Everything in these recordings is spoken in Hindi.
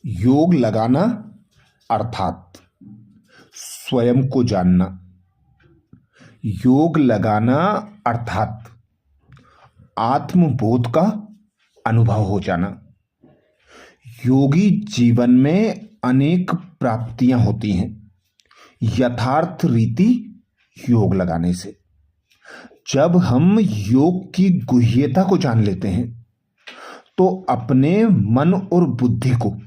योग लगाना अर्थात स्वयं को जानना। योग लगाना अर्थात आत्मबोध का अनुभव हो जाना। योगी जीवन में अनेक प्राप्तियां होती हैं यथार्थ रीति योग लगाने से। जब हम योग की गुह्यता को जान लेते हैं तो अपने मन और बुद्धि को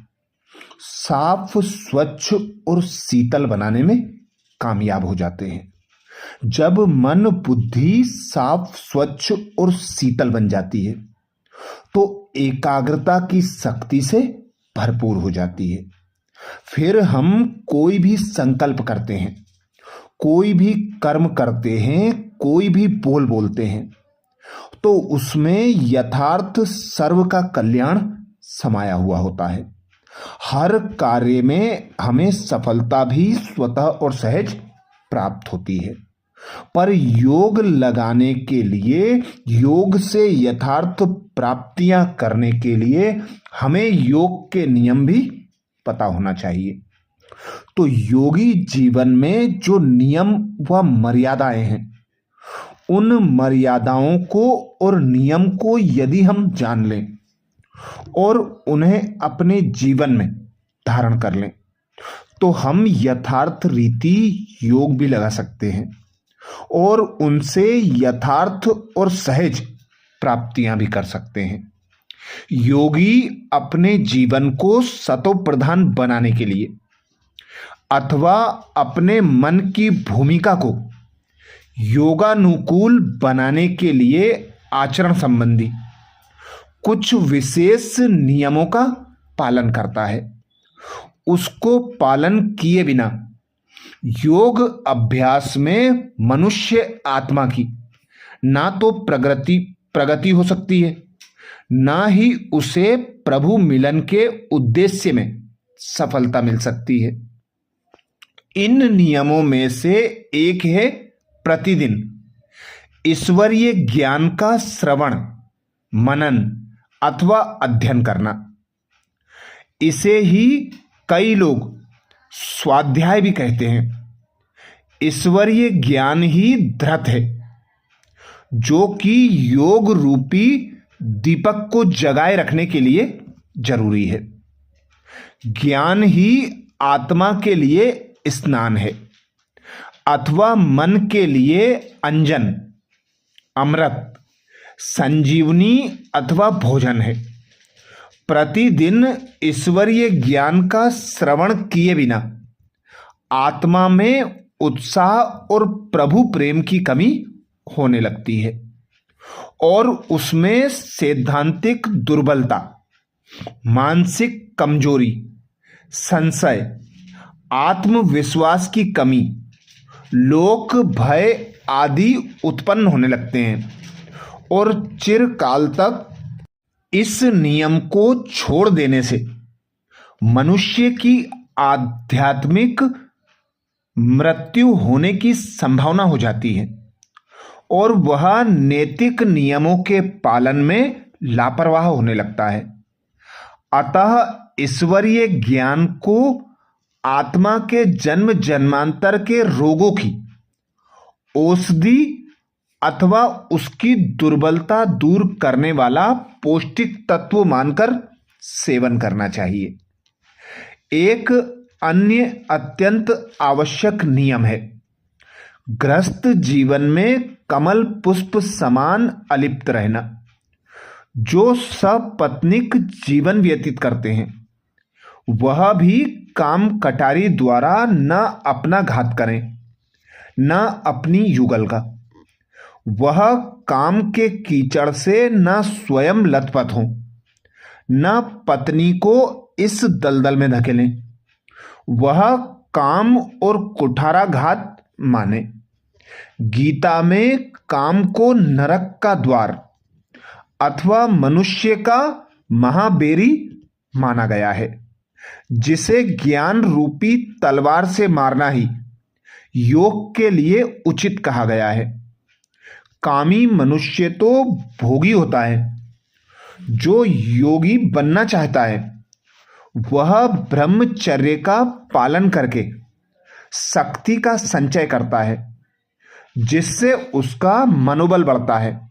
साफ, स्वच्छ और शीतल बनाने में कामयाब हो जाते हैं। जब मन बुद्धि साफ, स्वच्छ और शीतल बन जाती है तो एकाग्रता की शक्ति से भरपूर हो जाती है। फिर हम कोई भी संकल्प करते हैं, कोई भी कर्म करते हैं, कोई भी बोल बोलते हैं तो उसमें यथार्थ सर्व का कल्याण समाया हुआ होता है। हर कार्य में हमें सफलता भी स्वतः और सहज प्राप्त होती है। पर योग लगाने के लिए, योग से यथार्थ प्राप्तियां करने के लिए हमें योग के नियम भी पता होना चाहिए। तो योगी जीवन में जो नियम व मर्यादाएं हैं, उन मर्यादाओं को और नियम को यदि हम जान लें और उन्हें अपने जीवन में धारण कर लें तो हम यथार्थ रीति योग भी लगा सकते हैं और उनसे यथार्थ और सहज प्राप्तियां भी कर सकते हैं। योगी अपने जीवन को सतो प्रधान बनाने के लिए अथवा अपने मन की भूमिका को योगानुकूल बनाने के लिए आचरण संबंधी कुछ विशेष नियमों का पालन करता है। उसको पालन किए बिना योग अभ्यास में मनुष्य आत्मा की ना तो प्रगति हो सकती है, ना ही उसे प्रभु मिलन के उद्देश्य में सफलता मिल सकती है। इन नियमों में से एक है प्रतिदिन ईश्वरीय ज्ञान का श्रवण, मनन अथवा अध्ययन करना। इसे ही कई लोग स्वाध्याय भी कहते हैं। ईश्वरीय ज्ञान ही धृत है जो कि योग रूपी दीपक को जगाए रखने के लिए जरूरी है। ज्ञान ही आत्मा के लिए स्नान है अथवा मन के लिए अंजन, अमृत, संजीवनी अथवा भोजन है। प्रतिदिन ईश्वरीय ज्ञान का श्रवण किए बिना आत्मा में उत्साह और प्रभु प्रेम की कमी होने लगती है और उसमें सैद्धांतिक दुर्बलता, मानसिक कमजोरी, संशय, आत्मविश्वास की कमी, लोक भय आदि उत्पन्न होने लगते हैं और चिरकाल तक इस नियम को छोड़ देने से मनुष्य की आध्यात्मिक मृत्यु होने की संभावना हो जाती है और वह नैतिक नियमों के पालन में लापरवाह होने लगता है। अतः ईश्वरीय ज्ञान को आत्मा के जन्म जन्मांतर के रोगों की औषधि अथवा उसकी दुर्बलता दूर करने वाला पौष्टिक तत्व मानकर सेवन करना चाहिए। एक अन्य अत्यंत आवश्यक नियम है गृहस्थ जीवन में कमल पुष्प समान अलिप्त रहना। जो सपत्नीक जीवन व्यतीत करते हैं वह भी काम कटारी द्वारा न अपना घात करें न अपनी युगल का। वह काम के कीचड़ से न स्वयं लथपथ हों, न पत्नी को इस दलदल में धकेलें। वह काम और कुठाराघात माने। गीता में काम को नरक का द्वार अथवा मनुष्य का महाबेरी माना गया है, जिसे ज्ञान रूपी तलवार से मारना ही योग के लिए उचित कहा गया है। कामी मनुष्य तो भोगी होता है। जो योगी बनना चाहता है वह ब्रह्मचर्य का पालन करके शक्ति का संचय करता है, जिससे उसका मनोबल बढ़ता है।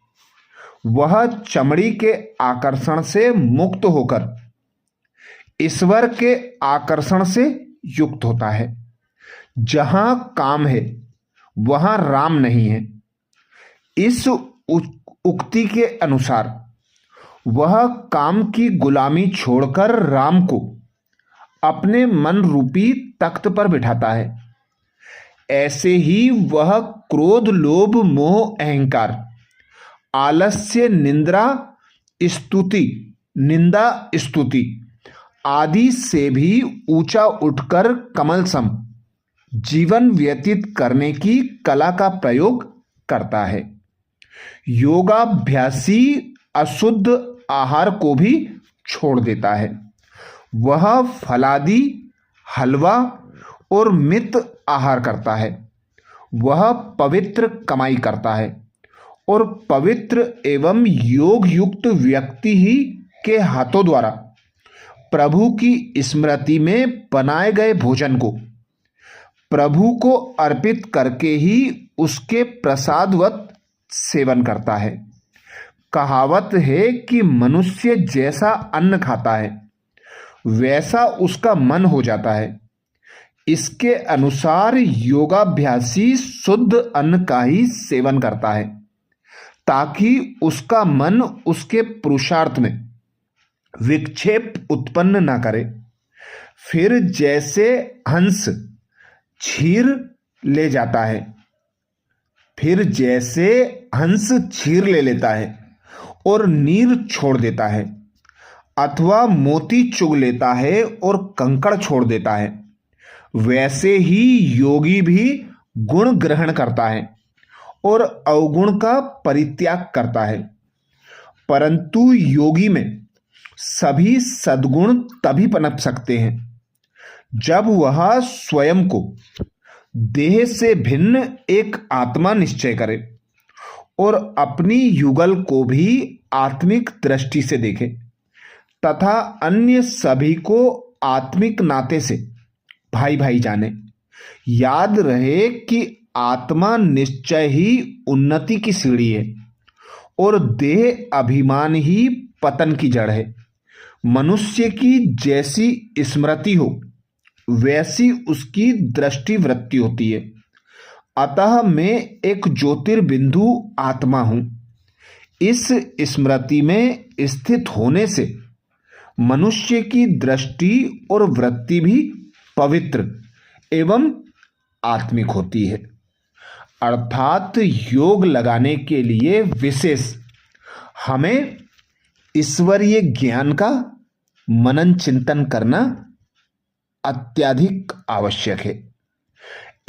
वह चमड़ी के आकर्षण से मुक्त होकर ईश्वर के आकर्षण से युक्त होता है। जहां काम है वहां राम नहीं है। इस उक्ति के अनुसार वह काम की गुलामी छोड़कर राम को अपने मन रूपी तख्त पर बिठाता है। ऐसे ही वह क्रोध, लोभ, मोह, अहंकार, आलस्य, निंदा स्तुति आदि से भी ऊंचा उठकर कमल सम जीवन व्यतीत करने की कला का प्रयोग करता है। योगाभ्यासी अशुद्ध आहार को भी छोड़ देता है। वह फलादि, हलवा और मित आहार करता है। वह पवित्र कमाई करता है और पवित्र एवं योग युक्त व्यक्ति ही के हाथों द्वारा प्रभु की स्मृति में बनाए गए भोजन को प्रभु को अर्पित करके ही उसके प्रसादवत सेवन करता है। कहावत है कि मनुष्य जैसा अन्न खाता है वैसा उसका मन हो जाता है। इसके अनुसार योगाभ्यासी शुद्ध अन्न का ही सेवन करता है ताकि उसका मन उसके पुरुषार्थ में विक्षेप उत्पन्न न करे। फिर जैसे हंस छीर ले लेता है और नीर छोड़ देता है, अथवा मोती चुग लेता है और कंकड़ छोड़ देता है, वैसे ही योगी भी गुण ग्रहण करता है और अवगुण का परित्याग करता है। परंतु योगी में सभी सद्गुण तभी पनप सकते हैं जब वह स्वयं को देह से भिन्न एक आत्मा निश्चय करे और अपनी युगल को भी आत्मिक दृष्टि से देखे तथा अन्य सभी को आत्मिक नाते से भाई भाई जाने। याद रहे कि आत्मा निश्चय ही उन्नति की सीढ़ी है और देह अभिमान ही पतन की जड़ है। मनुष्य की जैसी स्मृति हो वैसी उसकी दृष्टि वृत्ति होती है। अतः मैं एक ज्योतिर्बिंदु आत्मा हूं। इस स्मृति में स्थित होने से मनुष्य की दृष्टि और वृत्ति भी पवित्र एवं आत्मिक होती है। अर्थात योग लगाने के लिए विशेष हमें ईश्वरीय ज्ञान का मनन चिंतन करना अत्यधिक आवश्यक है।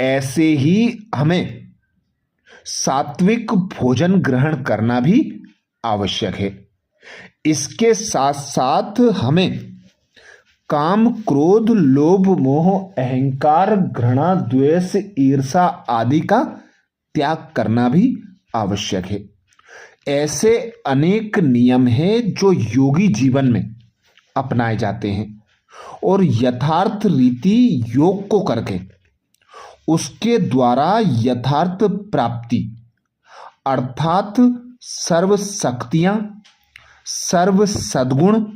ऐसे ही हमें सात्विक भोजन ग्रहण करना भी आवश्यक है। इसके साथ साथ हमें काम, क्रोध, लोभ, मोह, अहंकार, घृणा, द्वेष, ईर्षा आदि का त्याग करना भी आवश्यक है। ऐसे अनेक नियम हैं जो योगी जीवन में अपनाए जाते हैं और यथार्थ रीति योग को करके उसके द्वारा यथार्थ प्राप्ति अर्थात सर्व शक्तियां, सर्व सद्गुण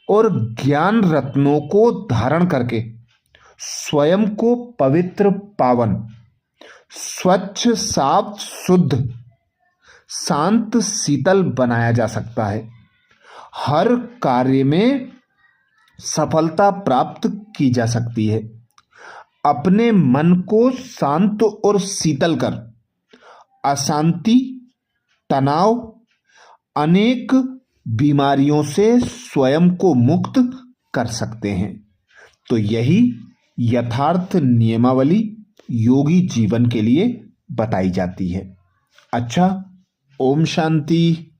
और ज्ञान रत्नों को धारण करके स्वयं को पवित्र, पावन, स्वच्छ, साफ, शुद्ध, शांत, शीतल बनाया जा सकता है। हर कार्य में सफलता प्राप्त की जा सकती है। अपने मन को शांत और शीतल कर अशांति, तनाव, अनेक बीमारियों से स्वयं को मुक्त कर सकते हैं। तो यही यथार्थ नियमावली योगी जीवन के लिए बताई जाती है। अच्छा, ओम शांति।